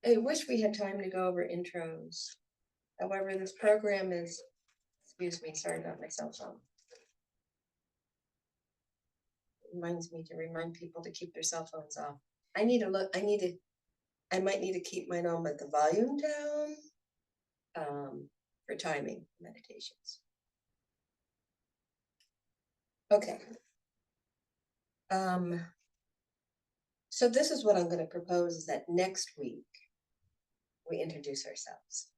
I wish we had time to go over intros. However, this program is, excuse me, sorry about my cell phone. It reminds me to remind people to keep their cell phones off. I might need to keep mine on, but the volume down for timing meditations. Okay. So this is what I'm going to propose, is that next week we introduce ourselves.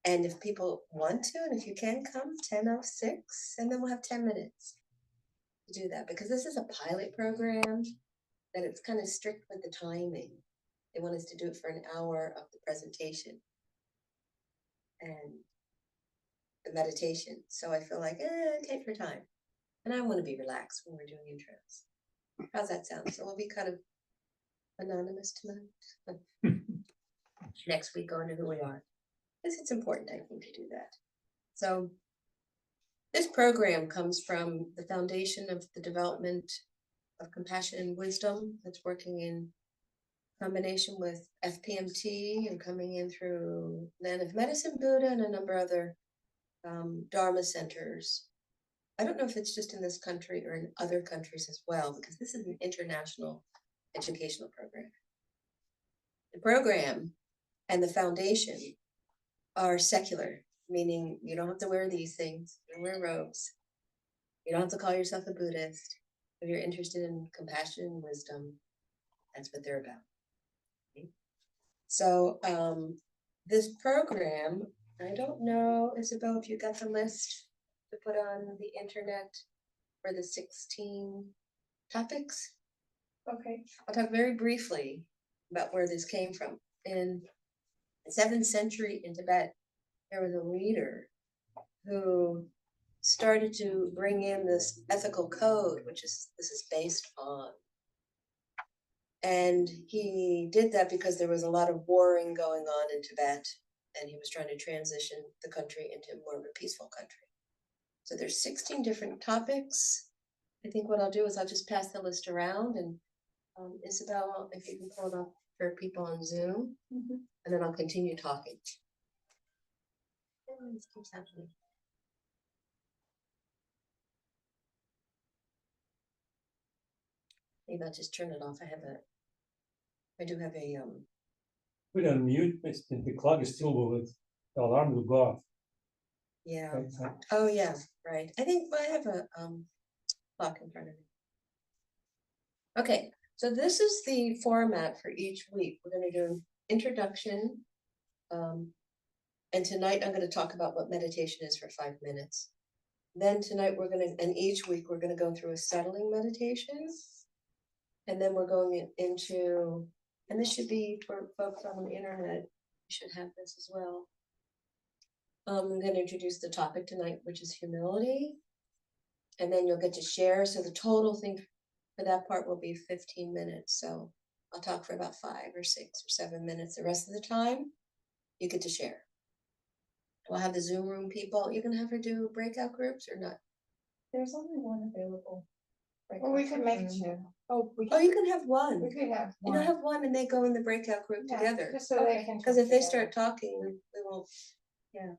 And if people want to, and if you can come, 10:06, and then we'll have 10 minutes to do that, because this is a pilot program that it's kind of strict with the timing. They want us to do it for an hour of the presentation and the meditation. So I feel like, take your time. And I want to be relaxed when we're doing intros. How's that sound? So we'll be kind of anonymous tonight. Next week, go into who we are. Because it's important, I think, to do that. So this program comes from the foundation of the development of compassion and wisdom that's working in combination with FPMT and coming in through Land of Medicine Buddha and a number of other Dharma centers. I don't know if it's just in this country or in other countries as well, because this is an international educational program. The program and the foundation are secular, meaning you don't have to wear these things, you don't wear robes. You don't have to call yourself a Buddhist. If you're interested in compassion and wisdom, that's what they're about. Okay? So this program, I don't know, Isabel, if you got the list to put on the internet for the 16 topics. Okay. I'll talk very briefly about where this came from. In the 7th century in Tibet, there was a leader who started to bring in this ethical code, which this is based on. And he did that because there was a lot of warring going on in Tibet, and he was trying to transition the country into more of a peaceful country. So there's 16 different topics. I think what I'll do is I'll just pass the list around, and Isabel, if you can pull it up for people on Zoom, and then I'll continue talking. This keeps happening. Maybe I'll just turn it off. I do have a Put it on mute, the clock is still with the alarm will go off. Yeah. Oh yeah, right. I think I have a clock in front of me. Okay, so this is the format for each week. We're going to do introduction, and tonight I'm going to talk about what meditation is for 5 minutes. Then tonight and each week we're going to go through a settling meditation, and then we're going into, and this should be for folks on the internet. You should have this as well. I'm going to introduce the topic tonight, which is humility, and then you'll get to share. So the total thing for that part will be 15 minutes. So I'll talk for about 5 or 6 or 7 minutes. The rest of the time, you get to share. We'll have the Zoom room people. You can have her do breakout groups or not? There's only one available. Well, we could make 2. Oh, you can have one. We could have one. You can have one and they go in the breakout group together. Just so they can. Because if they start talking, we won't. Yeah.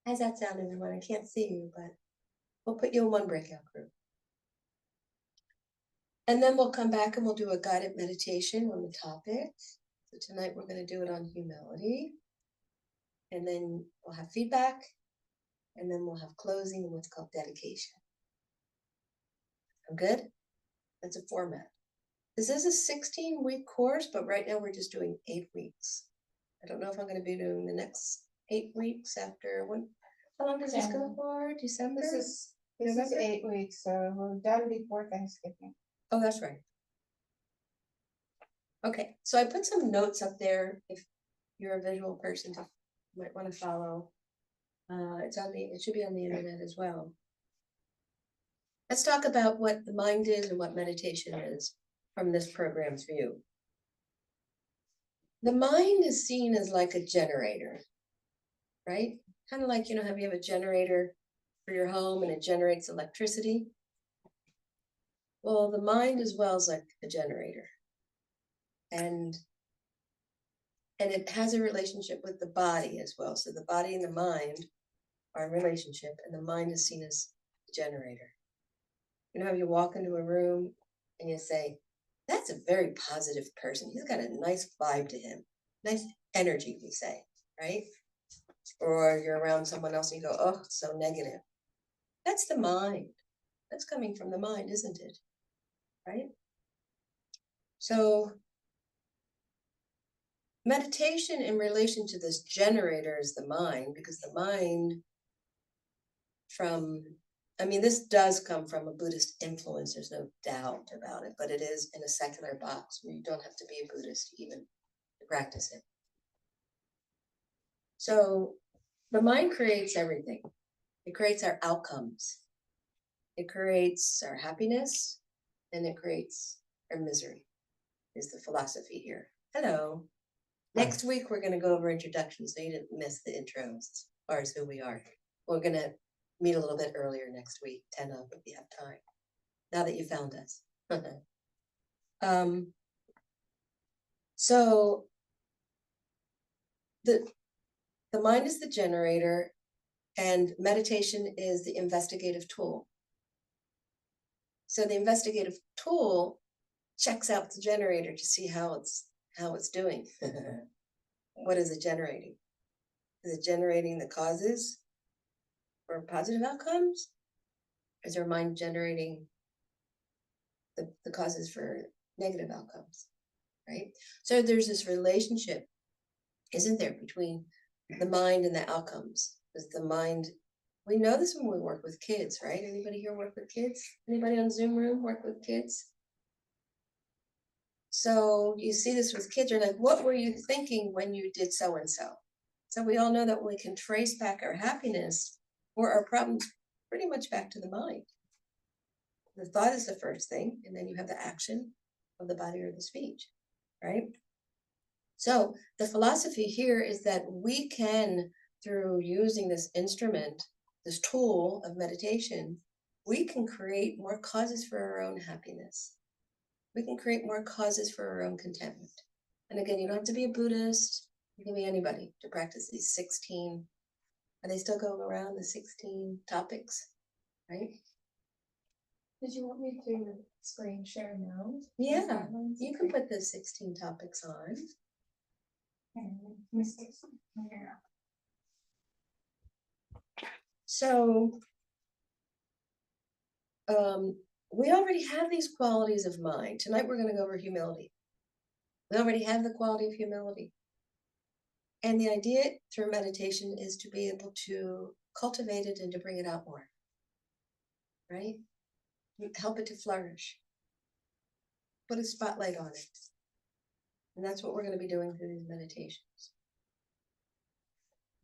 How's that sound, everyone? I can't see you, but we'll put you in one breakout group. And then we'll come back and we'll do a guided meditation on the topic. So tonight we're going to do it on humility. And then we'll have feedback. And then we'll have closing and what's called dedication. I'm good? That's a format. This is a 16-week course, but right now we're just doing 8 weeks. I don't know if I'm going to be doing the next 8 weeks after when. How long does this go for? December? This is 8 weeks, so we're done before Thanksgiving. Oh, that's right. Okay, so I put some notes up there if you're a visual person, you might want to follow. It should be on the internet as well. Let's talk about what the mind is and what meditation is from this program's view. The mind is seen as like a generator, right? Kind of like, have you have a generator for your home and it generates electricity? Well, the mind as well is like a generator. And And it has a relationship with the body as well. So the body and the mind are in relationship, and the mind is seen as the generator. You know how you walk into a room and you say, that's a very positive person. He's got a nice vibe to him, nice energy, we say, right? Or you're around someone else and you go, oh, it's so negative. That's the mind. That's coming from the mind, isn't it? Right? So meditation in relation to this generator is the mind, because the mind this does come from a Buddhist influence, there's no doubt about it, but it is in a secular box where you don't have to be a Buddhist even to practice it. So the mind creates everything. It creates our outcomes. It creates our happiness, and it creates our misery, is the philosophy here. Hello. Next week, we're going to go over introductions, so you didn't miss the intros as far as who we are. We're going to meet a little bit earlier next week, 10 of, if you have time, now that you found us. So the mind is the generator, and meditation is the investigative tool. So the investigative tool checks out the generator to see how it's doing. What is it generating? Is it generating the causes for positive outcomes? Is your mind generating the causes for negative outcomes? Right? So there's this relationship, isn't there, between the mind and the outcomes? Because the mind, we know this when we work with kids, right? Anybody here work with kids? Anybody on Zoom room work with kids? So you see this with kids, you're like, what were you thinking when you did so and so? So we all know that we can trace back our happiness or our problems pretty much back to the mind. The thought is the first thing, and then you have the action of the body or the speech, right? So the philosophy here is that we can, through using this instrument, this tool of meditation, we can create more causes for our own happiness. We can create more causes for our own contentment. And again, you don't have to be a Buddhist. You can be anybody to practice these 16. Are they still going around the 16 topics, right? Did you want me to screen share now? Yeah, you can put the 16 topics on. So, we already have these qualities of mind. Tonight we're going to go over humility. We already have the quality of humility. And the idea through meditation is to be able to cultivate it and to bring it out more, right? Help it to flourish. Put a spotlight on it. And that's what we're going to be doing through these meditations.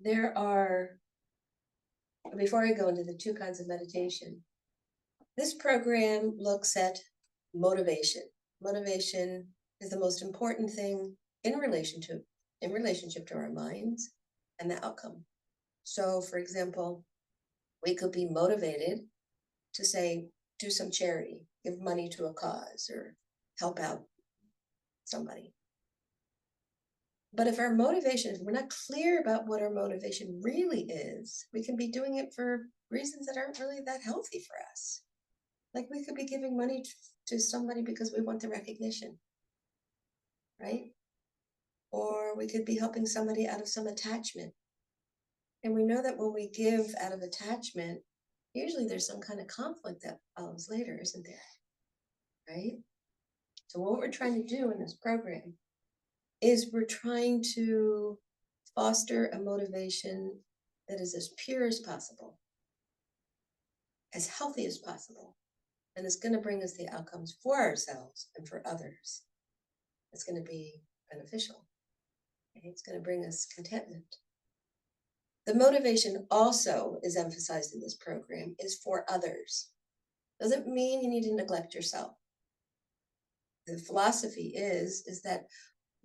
There are, before I go into the two kinds of meditation, this program looks at motivation. Motivation is the most important thing in relationship to our minds and the outcome. So, for example, we could be motivated to say, do some charity, give money to a cause, or help out somebody. But if our motivation, if we're not clear about what our motivation really is, we can be doing it for reasons that aren't really that healthy for us. Like we could be giving money to somebody because we want the recognition, right? Or we could be helping somebody out of some attachment. And we know that when we give out of attachment, usually there's some kind of conflict that follows later, isn't there? Right? So what we're trying to do in this program is we're trying to foster a motivation that is as pure as possible, as healthy as possible, and it's going to bring us the outcomes for ourselves and for others. It's going to be beneficial. Okay? It's going to bring us contentment. The motivation also is emphasized in this program is for others. Doesn't mean you need to neglect yourself. The philosophy is that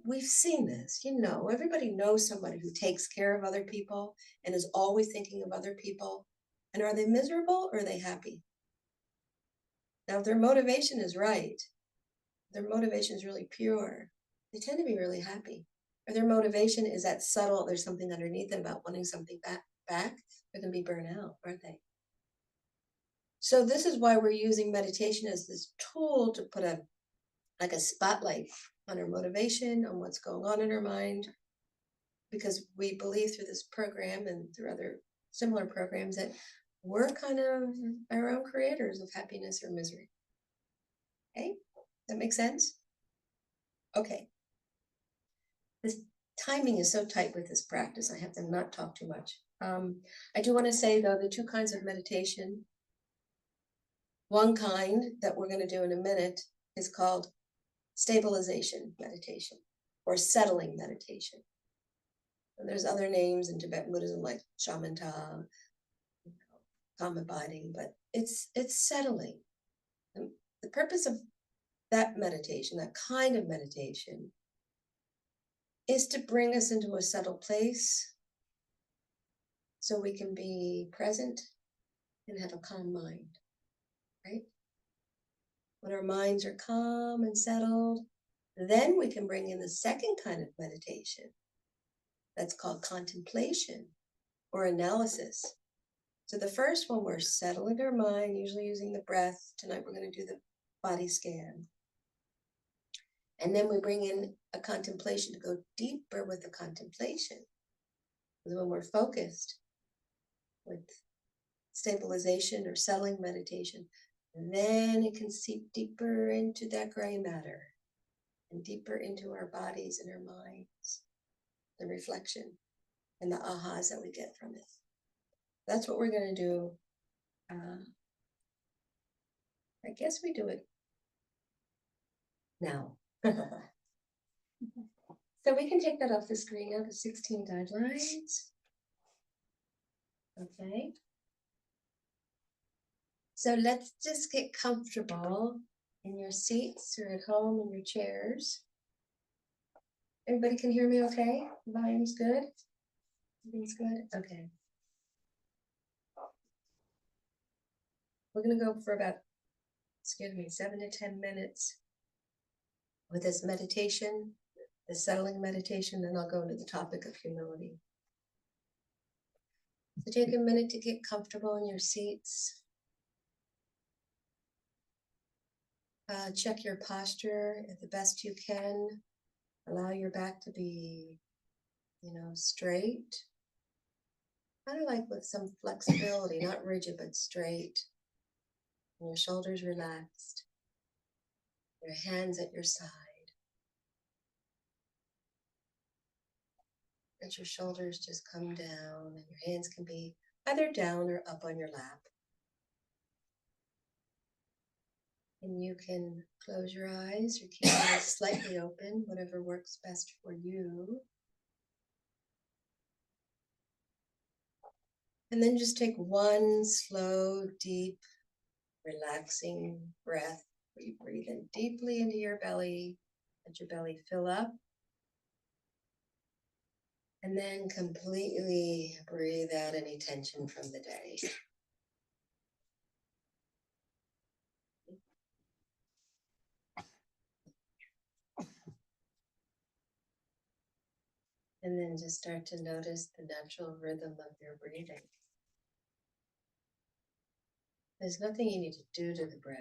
we've seen this, everybody knows somebody who takes care of other people and is always thinking of other people. And are they miserable or are they happy? Now, if their motivation is right, their motivation is really pure, they tend to be really happy. or their motivation is that subtle, there's something underneath it about wanting something back, they're going to be burnt out, aren't they? So this is why we're using meditation as this tool to put a spotlight on our motivation, on what's going on in our mind, because we believe through this program and through other similar programs that we're kind of our own creators of happiness or misery. Okay, that makes sense? Okay. This timing is so tight with this practice, I have to not talk too much. I do want to say, though, the two kinds of meditation. One kind that we're going to do in a minute is called stabilization meditation or settling meditation. And there's other names in Tibetan Buddhism like shamatha, calm abiding, but it's settling. And the purpose of that meditation, that kind of meditation, is to bring us into a settled place so we can be present and have a calm mind, right? When our minds are calm and settled, then we can bring in the second kind of meditation that's called contemplation or analysis. So the first one, we're settling our mind, usually using the breath. Tonight we're going to do the body scan. And then we bring in a contemplation to go deeper with the contemplation. Because when we're focused with stabilization or settling meditation, then it can seep deeper into that gray matter and deeper into our bodies and our minds, the reflection and the ahas that we get from it. That's what we're going to do. I guess we do it now. So we can take that off the screen now, the 16 guidelines. Okay. So let's just get comfortable in your seats or at home in your chairs. Everybody can hear me okay? The volume's good? Everything's good? Okay. We're going to go for about, 7 to 10 minutes with this meditation, the settling meditation, then I'll go into the topic of humility. So take a minute to get comfortable in your seats. Check your posture at the best you can. Allow your back to be, straight. Kind of like with some flexibility, not rigid, but straight. And your shoulders relaxed. Your hands at your side. Let your shoulders just come down, and your hands can be either down or up on your lap. And you can close your eyes or keep your eyes slightly open, whatever works best for you. And then just take one slow, deep, relaxing breath where you breathe in deeply into your belly, let your belly fill up. And then completely breathe out any tension from the day. And then just start to notice the natural rhythm of your breathing. There's nothing you need to do to the breath.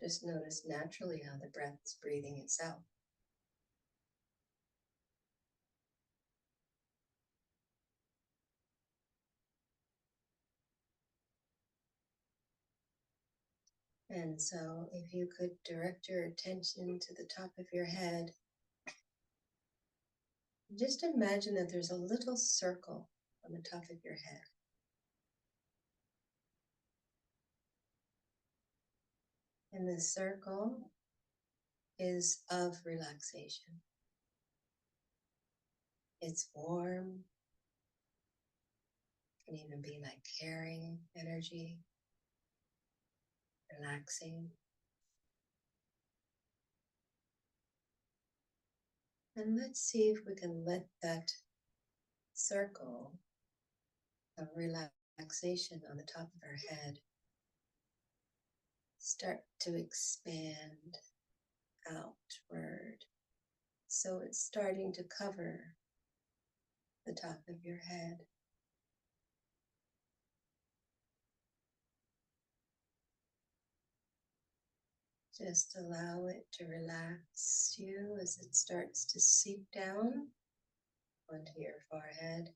Just notice naturally how the breath is breathing itself. And so if you could direct your attention to the top of your head, just imagine that there's a little circle on the top of your head. And the circle is of relaxation. It's warm. It can even be like caring energy, relaxing. And let's see if we can let that circle of relaxation on the top of our head start to expand outward. So it's starting to cover the top of your head. Just allow it to relax you as it starts to seep down onto your forehead.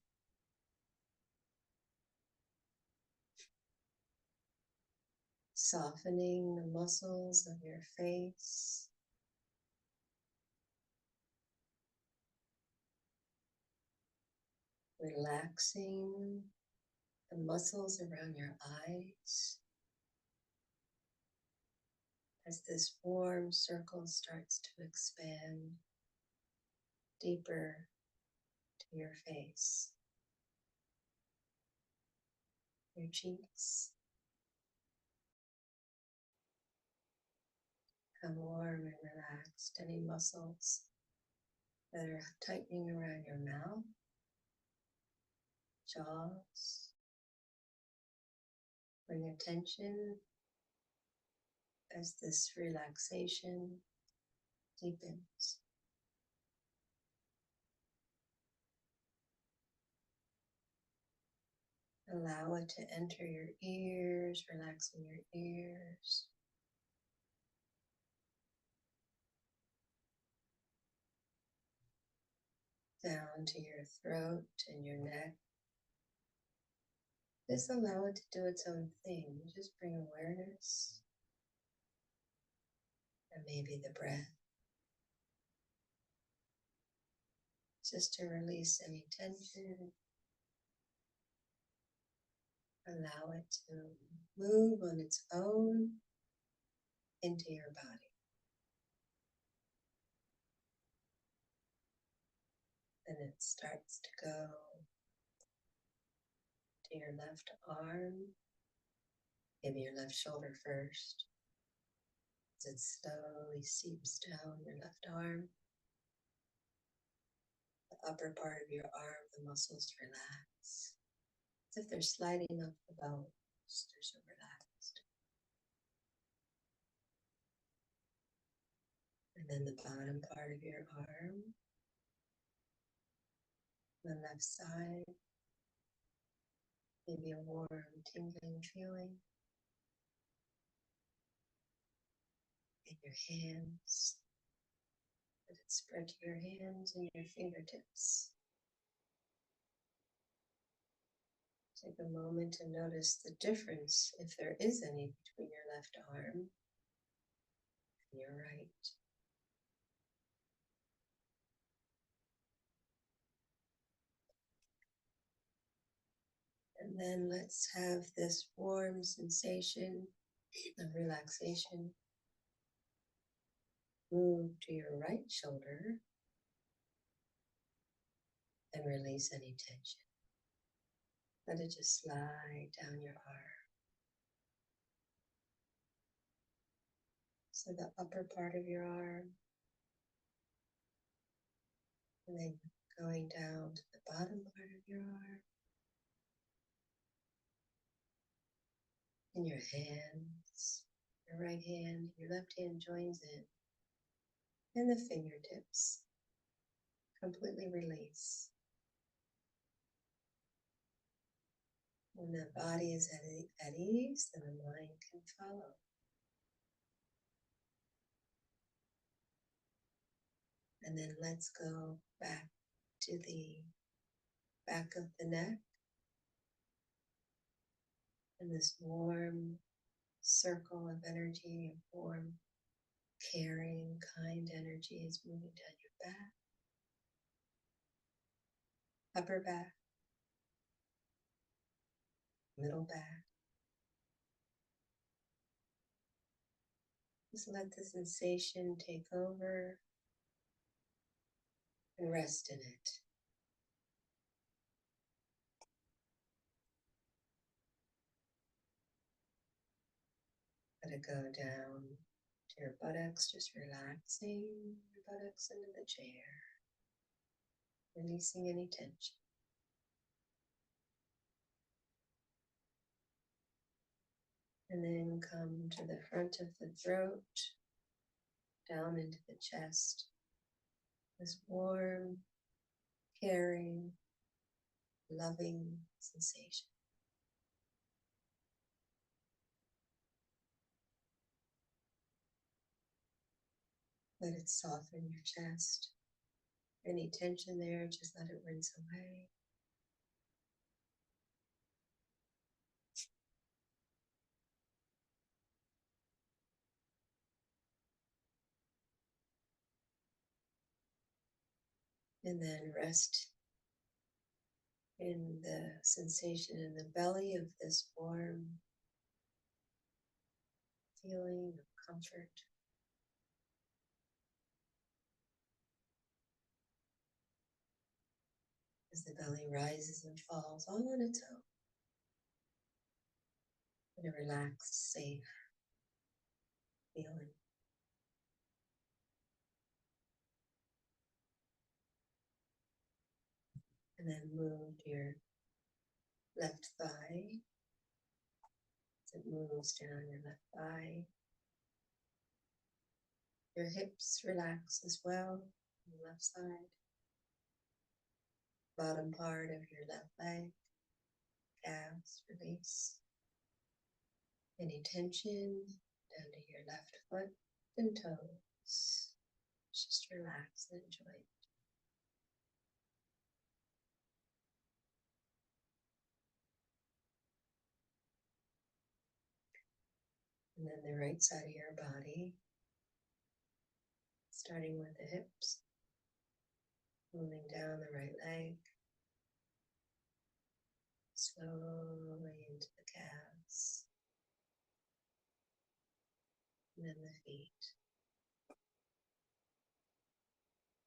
Softening the muscles of your face. Relaxing the muscles around your eyes as this warm circle starts to expand deeper to your face, your cheeks. Become warm and relaxed. Any muscles that are tightening around your mouth, jaws. Bring attention as this relaxation deepens. Allow it to enter your ears, relaxing your ears. Down to your throat and your neck. Just allow it to do its own thing. Just bring awareness and maybe the breath. Just to release any tension. Allow it to move on its own into your body. Then it starts to go to your left arm, maybe your left shoulder first. As it slowly seeps down your left arm, the upper part of your arm, the muscles relax. As if they're sliding up the bones, they're so relaxed. And then the bottom part of your arm, the left side, maybe a warm, tingling feeling in your hands. Let it spread to your hands and your fingertips. Take a moment to notice the difference, if there is any, between your left arm and your right. And then let's have this warm sensation of relaxation move to your right shoulder and release any tension. Let it just slide down your arm. So the upper part of your arm, and then going down to the bottom part of your arm, and your hands, your right hand, your left hand joins in, and the fingertips completely release. When the body is at ease, then the mind can follow. And then let's go back to the back of the neck. And this warm circle of energy, warm, caring, kind energy is moving down your back, upper back, middle back. Just let the sensation take over and rest in it. Let it go down to your buttocks, just relaxing your buttocks into the chair, releasing any tension. And then come to the front of the throat, down into the chest. This warm, caring, loving sensation. Let it soften your chest. Any tension there, just let it rinse away. And then rest in the sensation in the belly of this warm feeling of comfort. As the belly rises and falls all on its own. In a relaxed, safe feeling. And then move your left thigh as it moves down your left thigh. Your hips relax as well on the left side. Bottom part of your left leg, calves release. Any tension down to your left foot and toes. Just relax and enjoy it. And then the right side of your body, starting with the hips, moving down the right leg, slowly into the calves, and then the feet.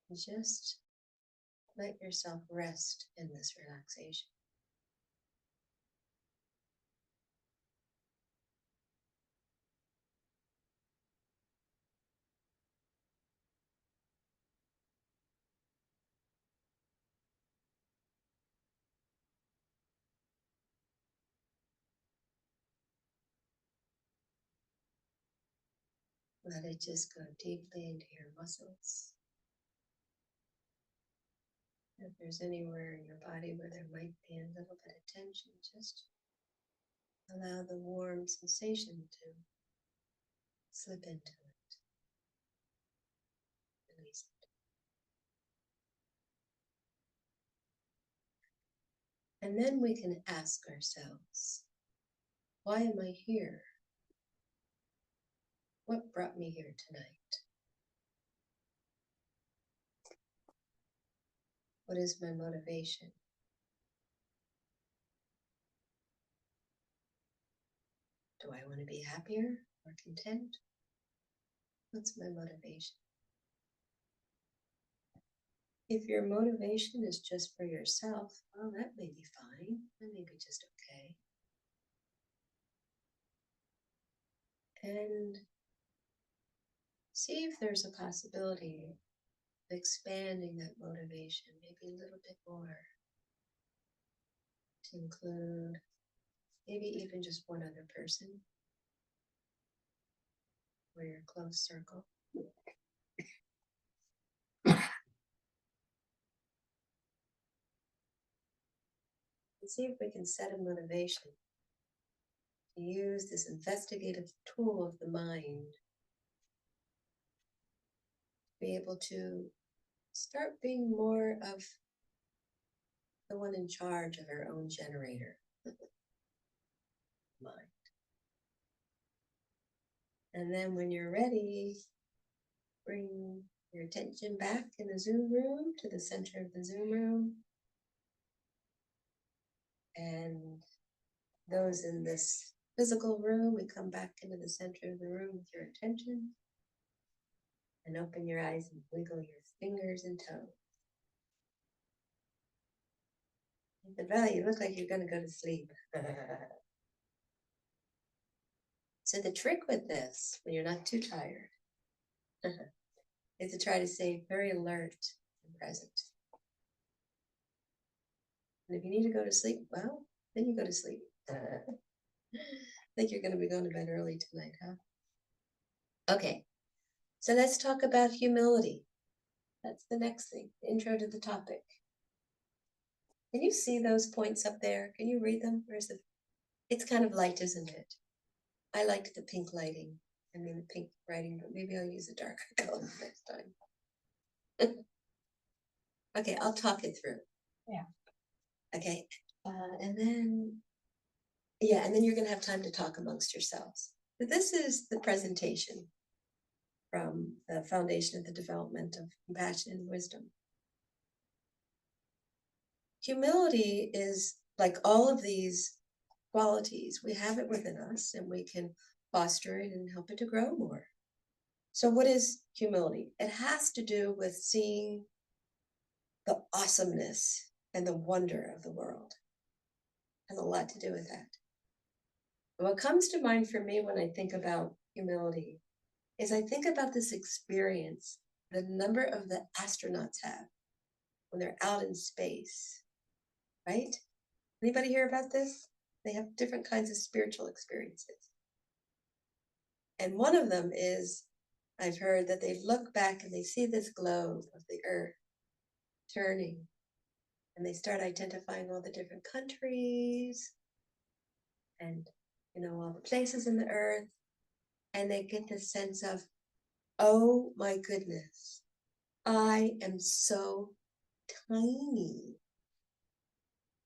And just let yourself rest in this relaxation. Let it just go deeply into your muscles. If there's anywhere in your body where there might be a little bit of tension, just allow the warm sensation to slip into it. Release it. And then we can ask ourselves, why am I here? What brought me here tonight? What is my motivation? Do I want to be happier or content? What's my motivation? If your motivation is just for yourself, well, that may be fine. That may be just okay. And see if there's a possibility of expanding that motivation, maybe a little bit more, to include maybe even just one other person or your close circle. And see if we can set a motivation to use this investigative tool of the mind to be able to start being more of the one in charge of our own generator mind. And then when you're ready, bring your attention back in the Zoom room to the center of the Zoom room. And those in this physical room, we come back into the center of the room with your attention. And open your eyes and wiggle your fingers and toes. At the belly, you look like you're going to go to sleep. So the trick with this, when you're not too tired, is to try to stay very alert and present. And if you need to go to sleep, well, then you go to sleep. I think you're going to be going to bed early tonight, huh? Okay, So let's talk about humility. That's the next thing, the intro to the topic. Can you see those points up there? Can you read them? Or is it? It's kind of light, isn't it? I liked the pink lighting. I mean, the pink writing, but maybe I'll use a darker color next time. Okay, I'll talk it through. Yeah. Okay, and then, yeah, and then you're going to have time to talk amongst yourselves. But this is the presentation from the Foundation of the Development of Compassion and Wisdom. Humility is like all of these qualities. We have it within us and we can foster it and help it to grow more. So what is humility? It has to do with seeing the awesomeness and the wonder of the world. It has a lot to do with that. And what comes to mind for me when I think about humility is I think about this experience the number of the astronauts have when they're out in space, right? Anybody hear about this? They have different kinds of spiritual experiences. And one of them is, I've heard that they look back and they see this globe of the earth turning, and they start identifying all the different countries and, all the places in the earth, and they get this sense of, oh my goodness, I am so tiny.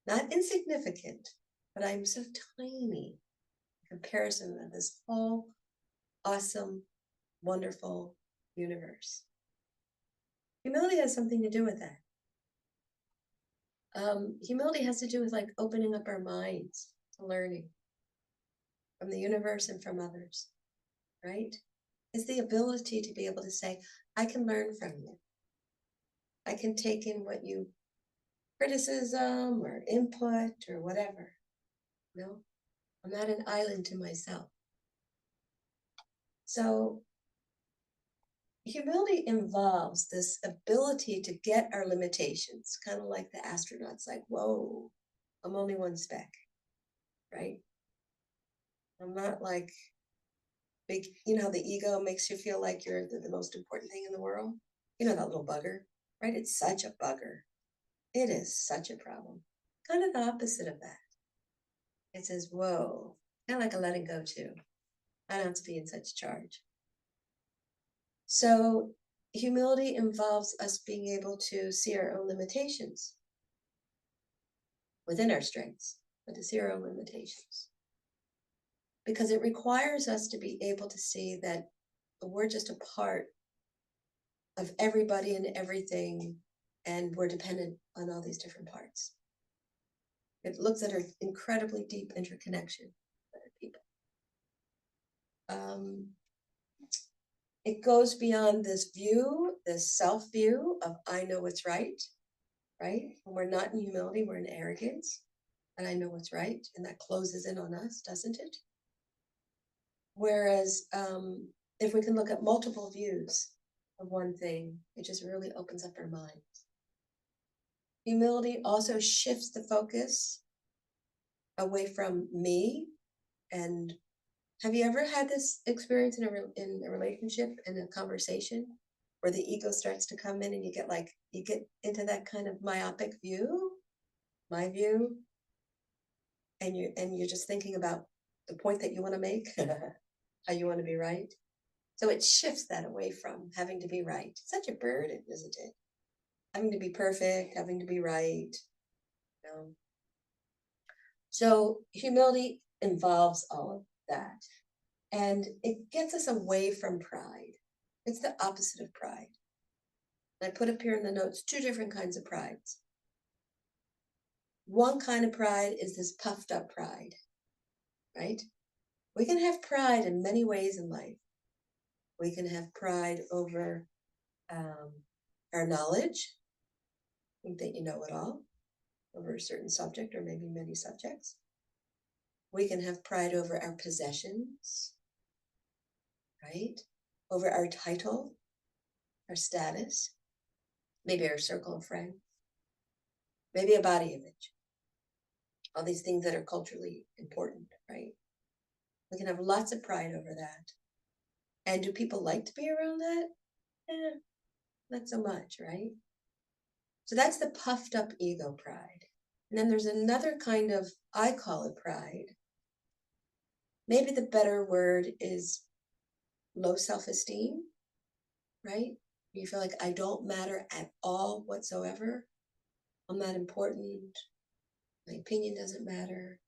Not insignificant, but I'm so tiny in comparison of this whole awesome, wonderful universe. Humility has something to do with that. Humility has to do with like opening up our minds to learning from the universe and from others, right? It's the ability to be able to say, I can learn from you. I can take in what you criticism or input or whatever. No, I'm not an island to myself. So humility involves this ability to get our limitations, kind of like the astronauts, like, whoa, I'm only one speck, right? I'm not like big, the ego makes you feel like you're the most important thing in the world. That little bugger, right? It's such a bugger. It is such a problem. Kind of the opposite of that. It says, whoa, kind of like a letting go too. I don't have to be in such charge. So humility involves us being able to see our own limitations within our strengths, but to see our own limitations. Because it requires us to be able to see that we're just a part of everybody and everything, and we're dependent on all these different parts. It looks at our incredibly deep interconnection with other people. It goes beyond this view, this self-view of I know what's right? When we're not in humility, we're in arrogance, and I know what's right, and that closes in on us, doesn't it? Whereas if we can look at multiple views of one thing, it just really opens up our minds. Humility also shifts the focus away from me. And have you ever had this experience in a relationship, in a conversation, where the ego starts to come in and you get into that kind of myopic view, my view, and you're just thinking about the point that you want to make, how you want to be right. So it shifts that away from having to be right. It's such a burden, isn't it? Having to be perfect, having to be right. So humility involves all of that. And it gets us away from pride. It's the opposite of pride. I put up here in the notes 2 different kinds of prides. One kind of pride is this puffed up pride, right? We can have pride in many ways in life. We can have pride over our knowledge, think that you know it all, over a certain subject or maybe many subjects. We can have pride over our possessions, right? Over our title, our status, maybe our circle of friends, maybe a body image. All these things that are culturally important, right? We can have lots of pride over that. And do people like to be around that? Not so much, right? So that's the puffed up ego pride. And then there's another kind of, I call it pride. Maybe the better word is low self-esteem, right? You feel like I don't matter at all whatsoever. I'm not important. My opinion doesn't matter.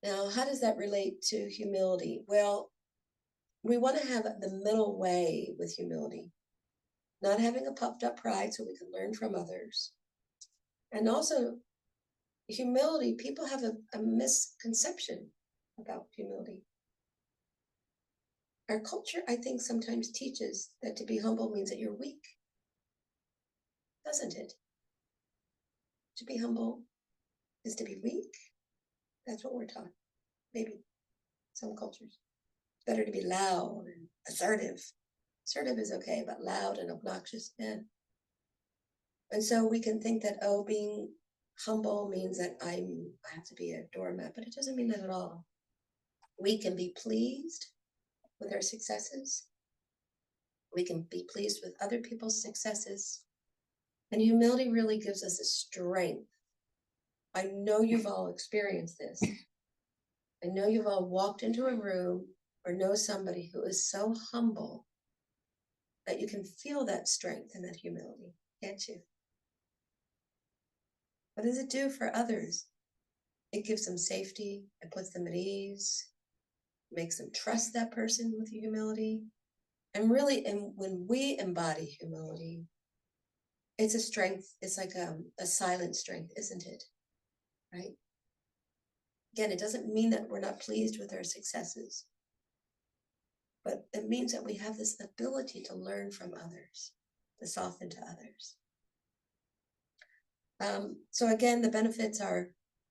Now, how does that relate to humility? Well, we want to have the middle way with humility, not having a puffed up pride so we can learn from others. And also, humility, people have a misconception about humility. Our culture, I think, sometimes teaches that to be humble means that you're weak, doesn't it? To be humble is to be weak. That's what we're taught. Maybe some cultures. It's better to be loud and assertive. Assertive is okay, but loud and obnoxious, yeah. And so we can think that, oh, being humble means that I have to be a doormat, but it doesn't mean that at all. We can be pleased with our successes. We can be pleased with other people's successes. And humility really gives us a strength. I know you've all experienced this. I know you've all walked into a room or know somebody who is so humble that you can feel that strength and that humility, can't you? What does it do for others? It gives them safety, it puts them at ease, makes them trust that person with humility. And really, when we embody humility, it's a strength. It's like a silent strength, isn't it? Right? Again, it doesn't mean that we're not pleased with our successes, but it means that we have this ability to learn from others, to soften to others. So again, the benefits are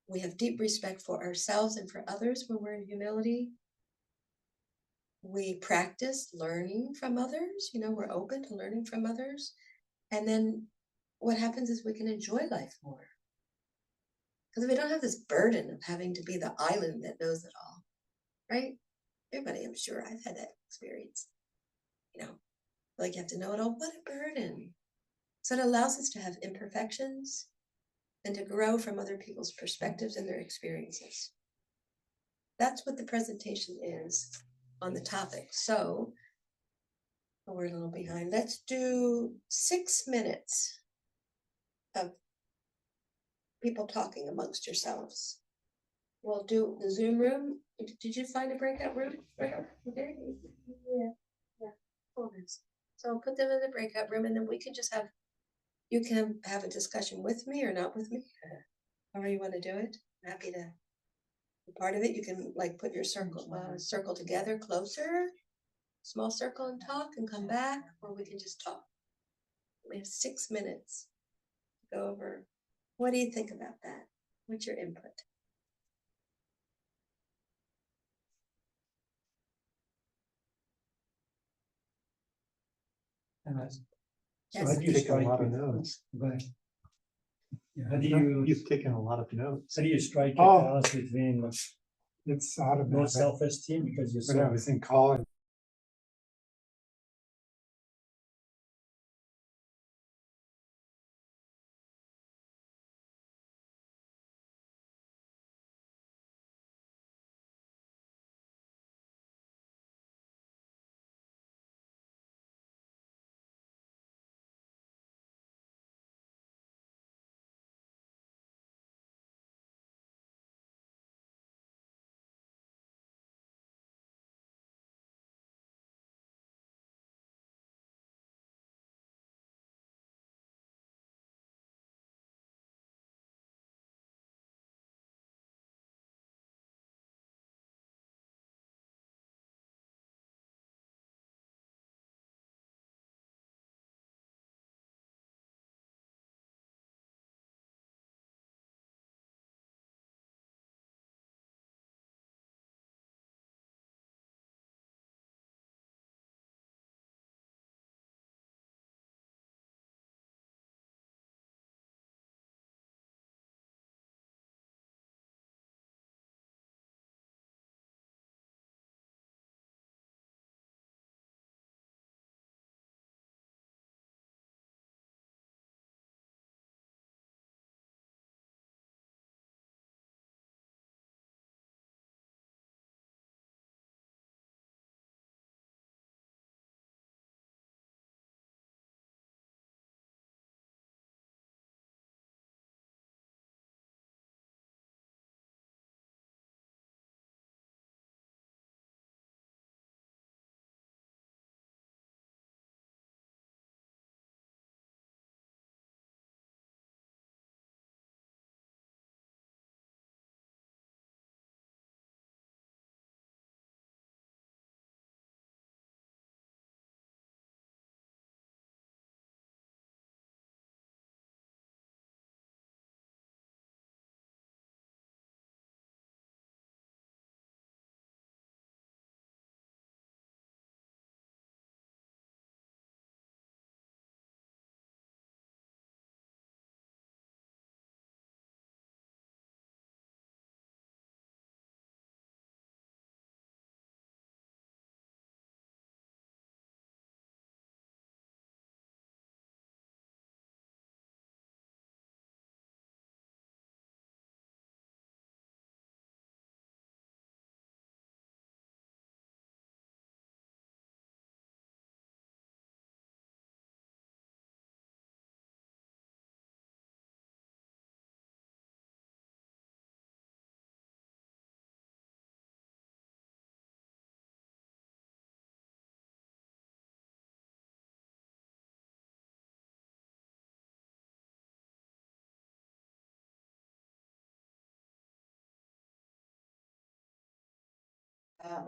we have deep respect for ourselves and for others when we're in humility. We practice learning from others. We're open to learning from others. And then what happens is we can enjoy life more. Because we don't have this burden of having to be the island that knows it all, right? Everybody, I'm sure, I've had that experience. Like you have to know it all. What a burden. So it allows us to have imperfections and to grow from other people's perspectives and their experiences. That's what the presentation is on the topic. So we're a little behind. Let's do 6 minutes of people talking amongst yourselves. We'll do the Zoom room. Did you find a breakout room? Okay. Yeah. Cool. So I'll put them in the breakout room, and then you can have a discussion with me or not with me, however you want to do it. I'm happy to be part of it. You can put your circle together closer, small circle, and talk and come back, or we can just talk. We have 6 minutes to go over. What do you think about that? What's your input? So how do you taken a strike lot of it? notes. Right. Yeah, how do you You've taken a lot of notes. how do you strike a Oh. balance between It's low automatic. self-esteem because you're When I so was in college,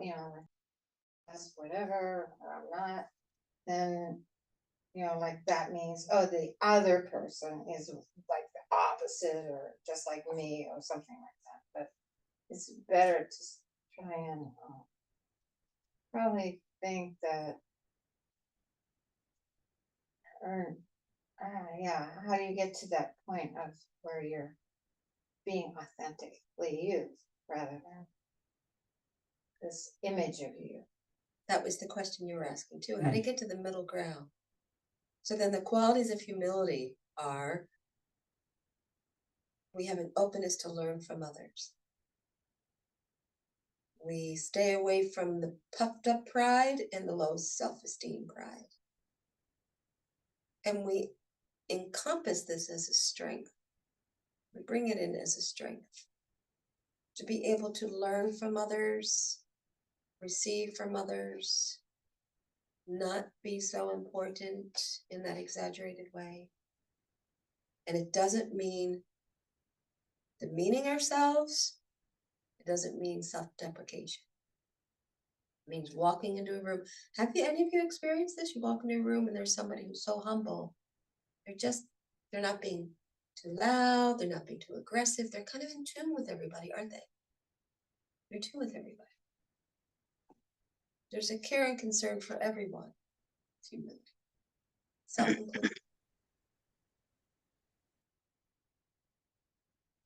you know, like, that's whatever, or I'm not, then, you know, like that means, oh, the other person is like the opposite or just like me or something like that. But it's better to try and probably think that, or yeah, how do you get to that point of where you're being authentically you rather than this image of you? That was the question you were asking too. How do you get to the middle ground? So then the qualities of humility are, we have an openness to learn from others. We stay away from the puffed up pride and the low self-esteem pride. And we encompass this as a strength. We bring it in as a strength. To be able to learn from others, receive from others, not be so important in that exaggerated way. And it doesn't mean demeaning ourselves. It doesn't mean self-deprecation. It means walking into a room. Have you, any of you experienced this? You walk into a room and there's somebody who's so humble. They're not being too loud. They're not being too aggressive. They're kind of in tune with everybody, aren't they? They're in tune with everybody. There's a care and concern for everyone. It's humility. Self-included.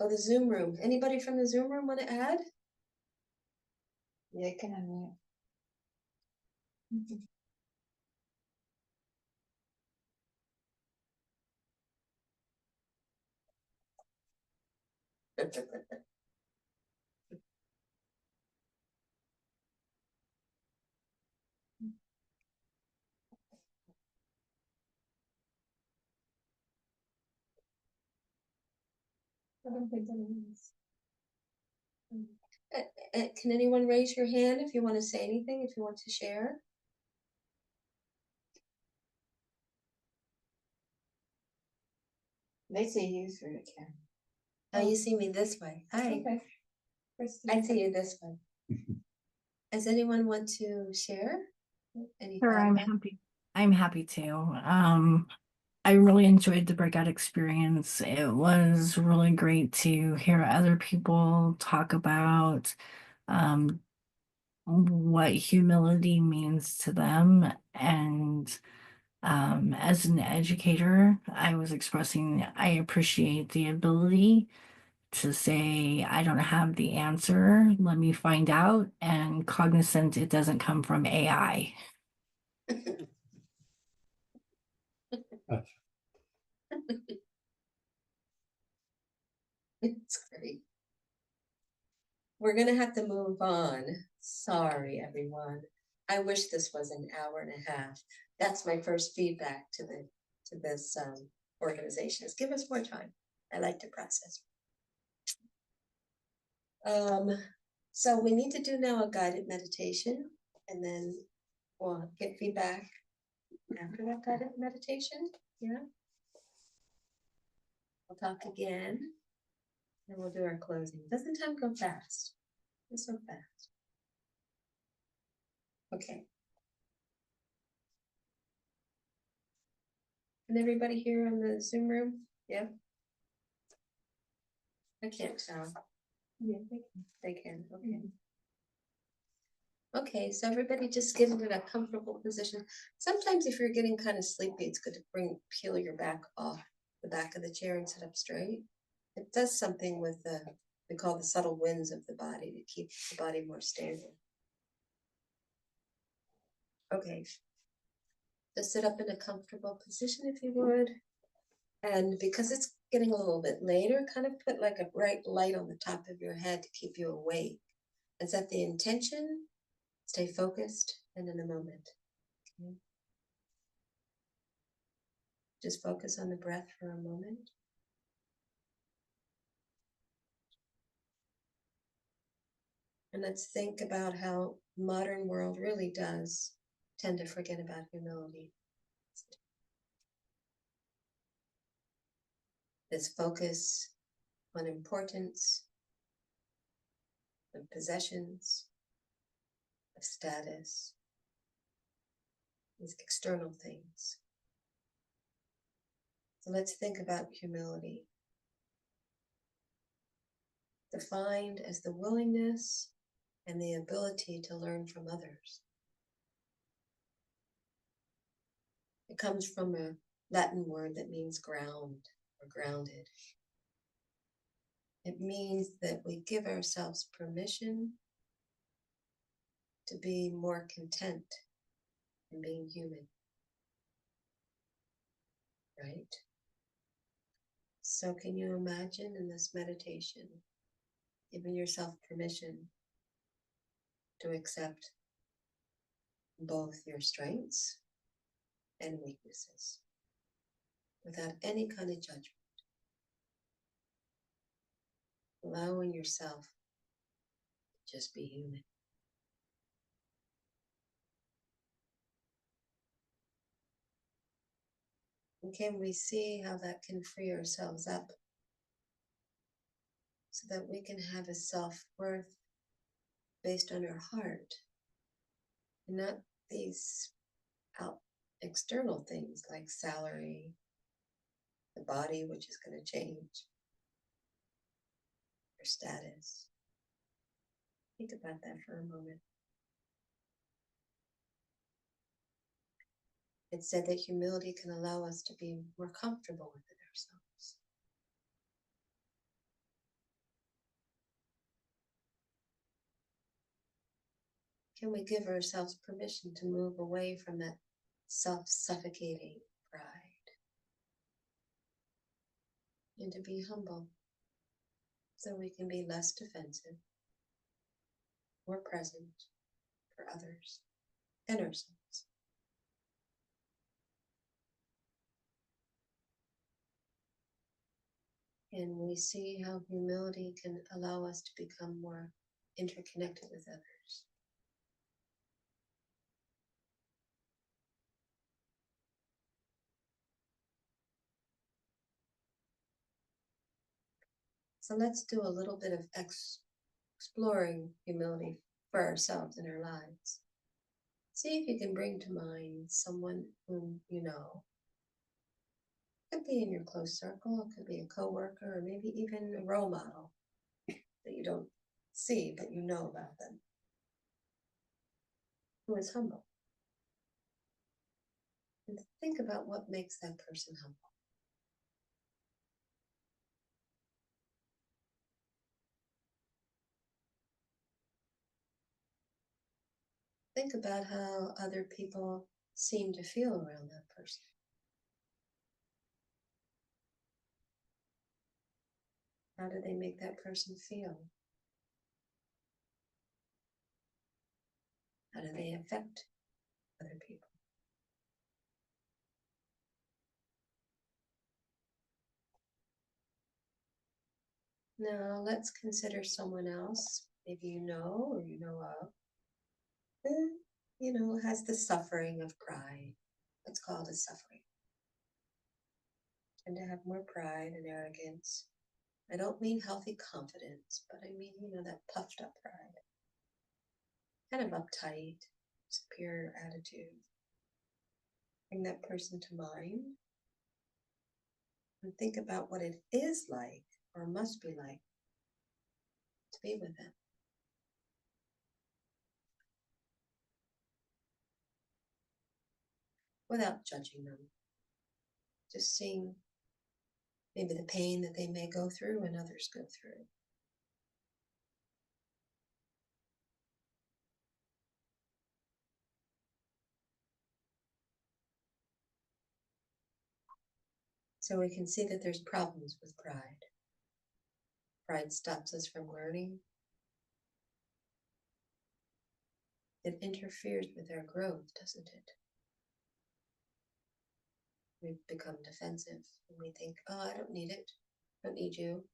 Oh, the Zoom room. Anybody from the Zoom room want to add? Yeah, can unmute. I don't think anyone is. Can anyone raise your hand if you want to say anything, if you want to share? They see you through the camera. Oh, you see me this way. Hi. Okay. I see you this way. Does anyone want to share? Any Sure, thought I'm about- happy. I'm happy to. I really enjoyed the breakout experience. It was really great to hear other people talk about what humility means to them. And as an educator, I was expressing I appreciate the ability to say, I don't have the answer. Let me find out, and cognizant it doesn't come from AI. It's great. We're gonna have to move on. Sorry, everyone. I wish this was an hour and a half. That's my first feedback to this organization, is give us more time. I like to process. So we need to do now a guided meditation, and then we'll get feedback after that guided meditation. Yeah. We'll talk again, and we'll do our closing. Doesn't time go fast? It's so fast. Okay. Can everybody hear on the Zoom room? Yeah. I can't tell. Yeah, they can. Okay. Okay, so everybody just get into that comfortable position. Sometimes if you're getting kind of sleepy, it's good to peel your back off the back of the chair and sit up straight. It does something with we call the subtle winds of the body to keep the body more stable. Okay. Just sit up in a comfortable position if you would. And because it's getting a little bit later, kind of put like a bright light on the top of your head to keep you awake. And set the intention, stay focused and in the moment. Okay. Just focus on the breath for a moment. And let's think about how modern world really does tend to forget about humility. This focus on importance, on possessions, of status, these external things. So let's think about humility. Defined as the willingness and the ability to learn from others. It comes from a Latin word that means ground or grounded. It means that we give ourselves permission to be more content in being human. Right? So can you imagine in this meditation, giving yourself permission to accept both your strengths and weaknesses without any kind of judgment? Allowing yourself to just be human. And can we see how that can free ourselves up so that we can have a self-worth based on our heart and not these external things like salary, the body, which is going to change, or status. Think about that for a moment. It said that humility can allow us to be more comfortable within ourselves. Can we give ourselves permission to move away from that self-suffocating pride and to be humble so we can be less defensive, more present for others and ourselves? And we see how humility can allow us to become more interconnected with others. So let's do a little bit of exploring humility for ourselves in our lives. See if you can bring to mind someone whom you know. It could be in your close circle, it could be a coworker, or maybe even a role model that you don't see, but you know about them, who is humble. And think about what makes that person humble. Think about how other people seem to feel around that person. How do they make that person feel? How do they affect other people? Now let's consider someone else, maybe you know or you know of, who, has the suffering of pride. Let's call it a suffering. And to have more pride and arrogance. I don't mean healthy confidence, but I mean, that puffed up pride. Kind of uptight, superior attitude. Bring that person to mind and think about what it is like or must be like to be with them. Without judging them. Just seeing maybe the pain that they may go through and others go through. So we can see that there's problems with pride. Pride stops us from learning. It interferes with our growth, doesn't it? We become defensive and we think, oh, I don't need it. I don't need you.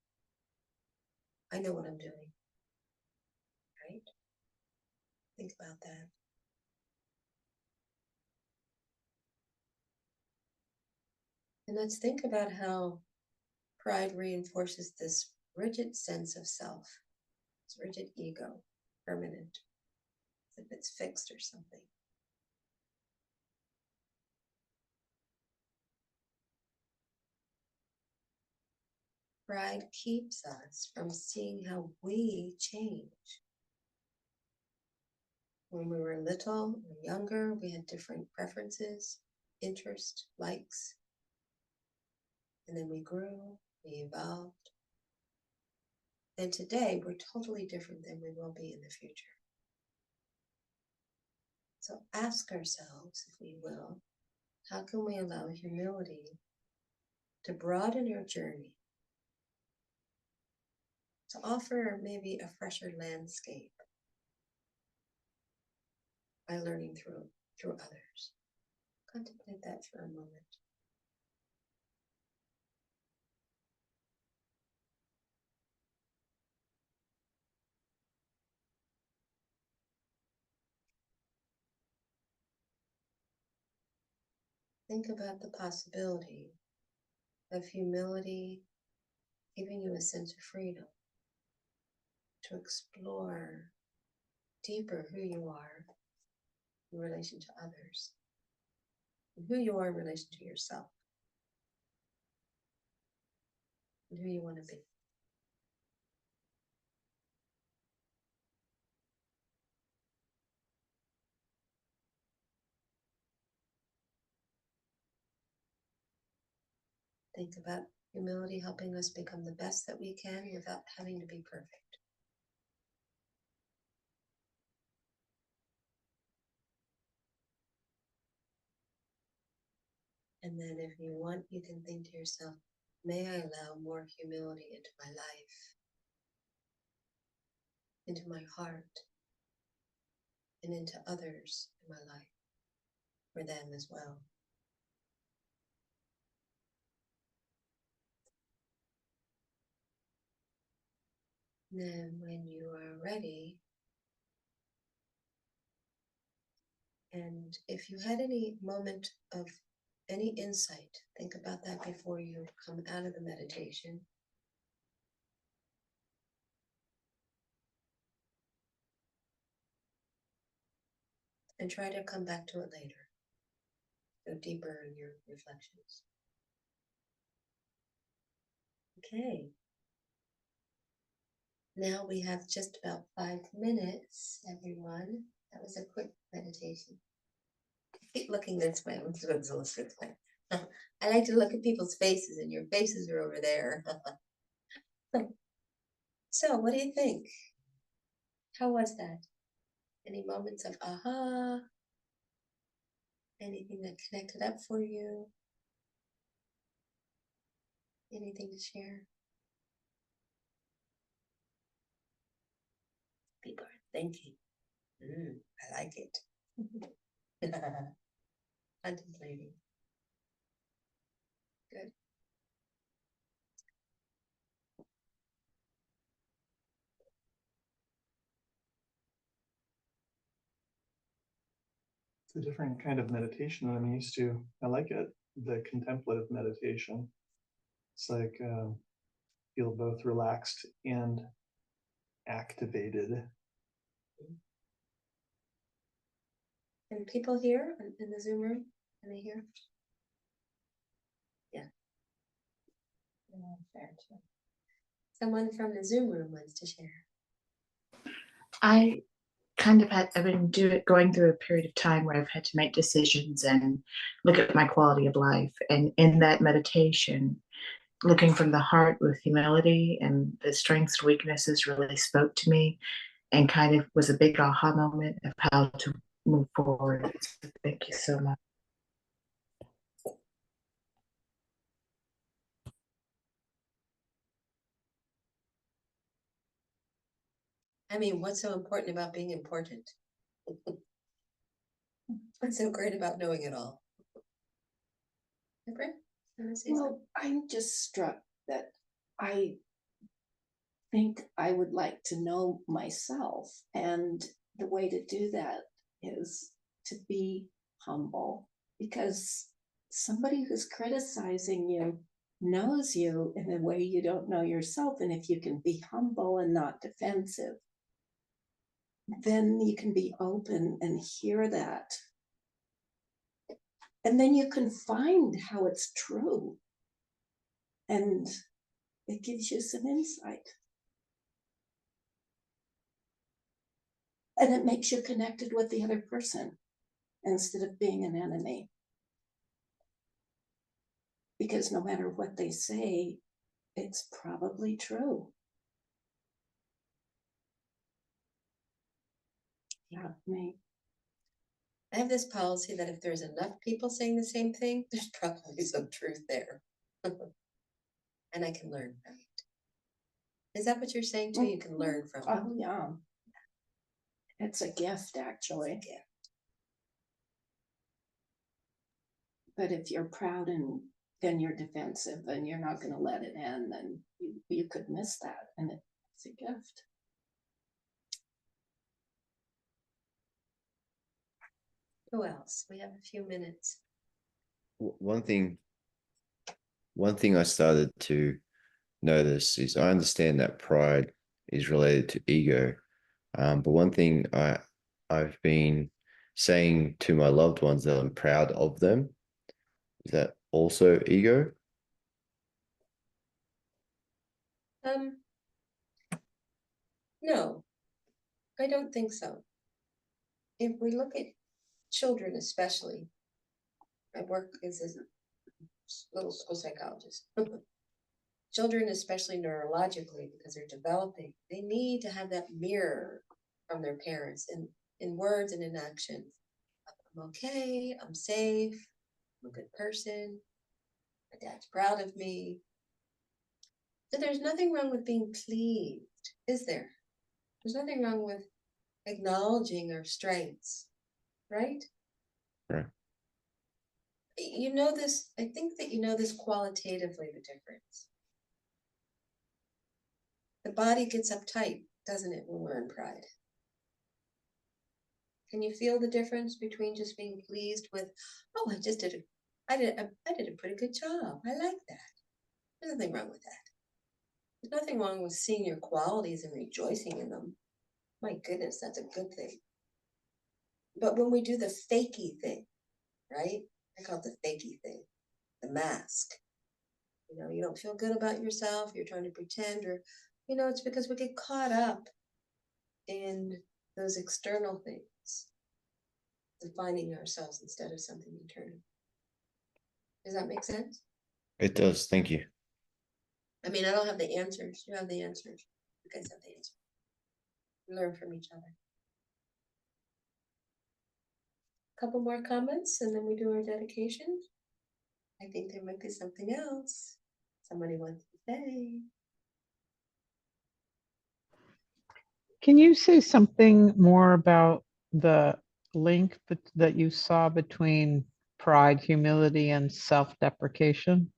I know what I'm doing. Right? Think about that. And let's think about how pride reinforces this rigid sense of self, this rigid ego, permanent. if it's fixed or something. Pride keeps us from seeing how we change. When we were little or younger, we had different preferences, interests, likes. And then we grew, we evolved. And today we're totally different than we will be in the future. So ask ourselves, if we will, how can we allow humility to broaden our journey, to offer maybe a fresher landscape by learning through others. Contemplate that for a moment. Think about the possibility of humility giving you a sense of freedom to explore deeper who you are in relation to others, and who you are in relation to yourself, and who you want to be. Think about humility helping us become the best that we can without having to be perfect. And then if you want, you can think to yourself, may I allow more humility into my life, into my heart, and into others in my life, for them as well. Then when you are ready, and if you had any moment of any insight, think about that before you come out of the meditation. And try to come back to it later. Go deeper in your reflections. Okay. Now we have just about 5 minutes, everyone. That was a quick meditation. Keep looking this way. I'm supposed to look this way. I like to look at people's faces, and your faces are over there. So, what do you think? How was that? Any moments of aha? Anything that connected up for you? Anything to share? People are thinking. I like it. Contemplating. Good. It's a different kind of meditation than I'm used to. I like it, the contemplative meditation. It's like feel both relaxed and activated. And people here in the Zoom room, are they here? Yeah. Fair too. Someone from the Zoom room wants to share. I I've been going through a period of time where I've had to make decisions and look at my quality of life. And in that meditation, looking from the heart with humility and the strengths and weaknesses really spoke to me and kind of was a big aha moment of how to move forward. So thank you so much. I mean, what's so important about being important? What's so great about knowing it all? Deborah, you wanna say something? Well, I'm just struck that I think I would like to know myself, and the way to do that is to be humble, because somebody who's criticizing you knows you in a way you don't know yourself. And if you can be humble and not defensive, then you can be open and hear that. And then you can find how it's true. And it gives you some insight. And it makes you connected with the other person instead of being an enemy. Because no matter what they say, it's probably true. Yeah, me. I have this policy that if there's enough people saying the same thing, there's probably some truth there. And I can learn from it. Is that what you're saying too? You can learn from it. Oh, yeah. It's a gift, actually. Yeah. But if you're proud and then you're defensive and you're not going to let it in, then you could miss that. And it's a gift. Who else? We have a few minutes. One thing I started to notice is I understand that pride is related to ego, but one thing I've been saying to my loved ones that I'm proud of them, is that also ego? No, I don't think so. If we look at children especially, I work as a little school psychologist. Children, especially neurologically, because they're developing, they need to have that mirror from their parents in words and in action. I'm okay, I'm safe, I'm a good person, my dad's proud of me. So there's nothing wrong with being pleased, is there? There's nothing wrong with acknowledging our strengths, right? Right. You know this, I think that you know this qualitatively, the difference. The body gets uptight, doesn't it, when we're in pride? Can you feel the difference between just being pleased with, oh, I did a pretty good job. I like that. There's nothing wrong with that. There's nothing wrong with seeing your qualities and rejoicing in them. My goodness, that's a good thing. But when we do the fakey thing, right? I call it the fakey thing, the mask. You know, you don't feel good about yourself. You're trying to pretend, or, you know, it's because we get caught up in those external things, defining ourselves instead of something internal. Does that make sense? It does. Thank you. I mean, I don't have the answers. You have the answers. You guys have the answers. We learn from each other. A couple more comments and then we do our dedication. I think there might be something else somebody wants to say. Can you say something more about the link that you saw between pride, humility, and self-deprecation?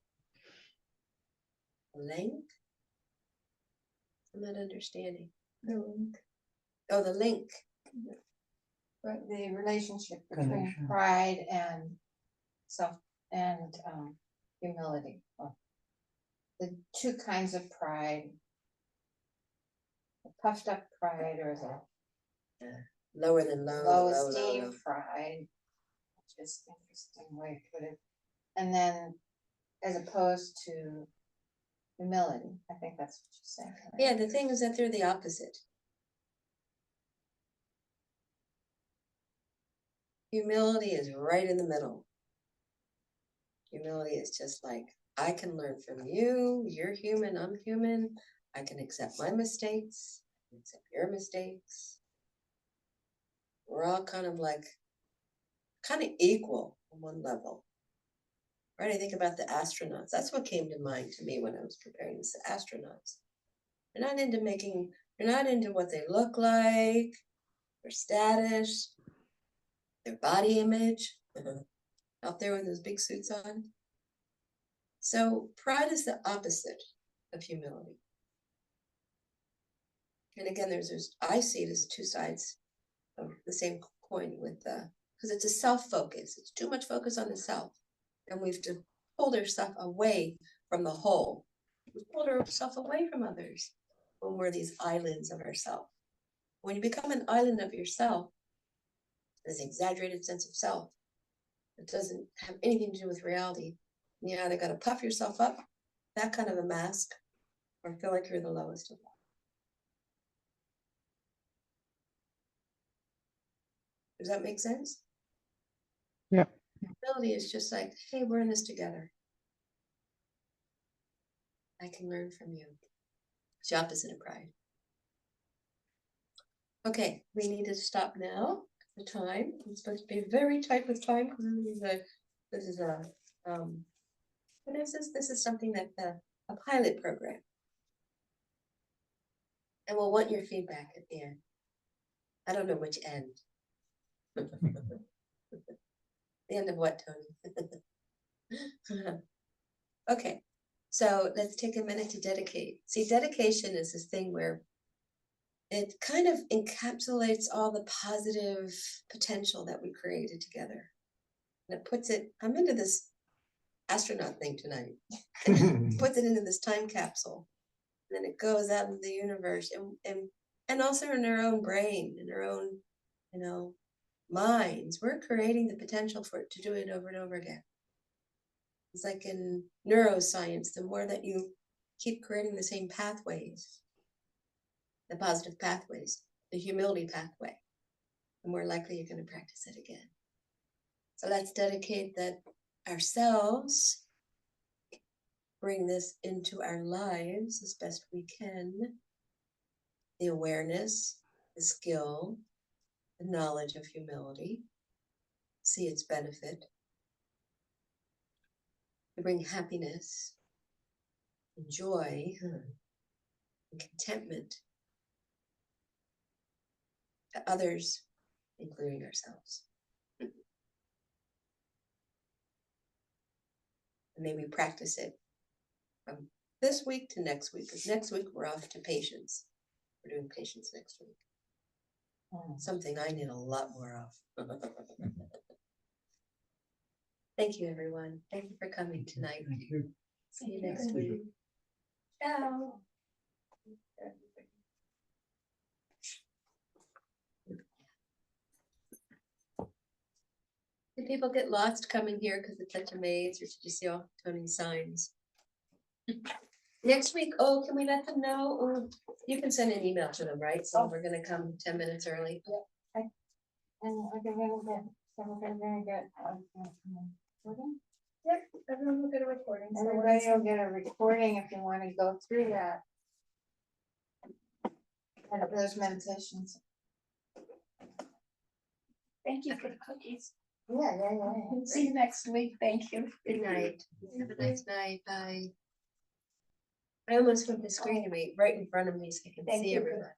Link? I'm not understanding. The link. Oh, the link. But the relationship between Connection. pride and self and humility. Well, the two kinds of pride. The puffed up pride or the Lower than low. low low, esteem low. pride. Just interesting way to put it. And then as opposed to humility. I think that's what you're saying. Right? Yeah, the thing is that they're the opposite. Humility is right in the middle. Humility is just like, I can learn from you, you're human, I'm human, I can accept my mistakes, I can accept your mistakes. We're all kind of equal on one level. Right? I think about the astronauts. That's what came to mind to me when I was preparing this. The astronauts. They're not into what they look like, their status, their body image, out there with those big suits on. So pride is the opposite of humility. And again, I see it as two sides of the same coin because it's a self-focus. It's too much focus on the self. And we've to pulled ourselves away from the whole. We've pulled ourselves away from others when we're these islands of ourselves. When you become an island of yourself, this exaggerated sense of self, it doesn't have anything to do with reality. You either got to puff yourself up, that kind of a mask, or feel like you're the lowest of all. Does that make sense? Yeah. Humility is just like, hey, we're in this together. I can learn from you. It's the opposite of pride. Okay, we need to stop now. The time, I'm supposed to be very tight with time because this is a what is this? This is something that a pilot program. And we'll want your feedback at the end. I don't know which end. The end of what, Tony? Okay, so let's take a minute to dedicate. See, dedication is this thing where it kind of encapsulates all the positive potential that we created together. And it puts it, I'm into this astronaut thing tonight. Puts it into this time capsule. And then it goes out into the universe and also in our own brain, in our own, minds. We're creating the potential for it to do it over and over again. It's like in neuroscience, the more that you keep creating the same pathways, the positive pathways, the humility pathway, the more likely you're going to practice it again. So let's dedicate that ourselves, bring this into our lives as best we can. The awareness, the skill, the knowledge of humility, see its benefit, to bring happiness, and joy, and contentment to others, including ourselves. And may we practice it from this week to next week, because next week we're off to patience. We're doing patience next week. Something I need a lot more of. Thank you, everyone. Thank you for coming tonight. Thank you. See you next week. Ciao. Did people get lost coming here because it's such a maze, or did you see all Tony's signs? Next week, can we let them know? Or you can send an email to them, right? So we're gonna come 10 minutes early. And we're gonna get, recording? Yep, everyone will get a recording. So Everybody will get a recording if you want to go through that. And those meditations. thank you for the cookies. Yeah. See you next week. Thank you. Good night. Have a nice night. Bye. I almost put the screen right in front of me so I can see everyone.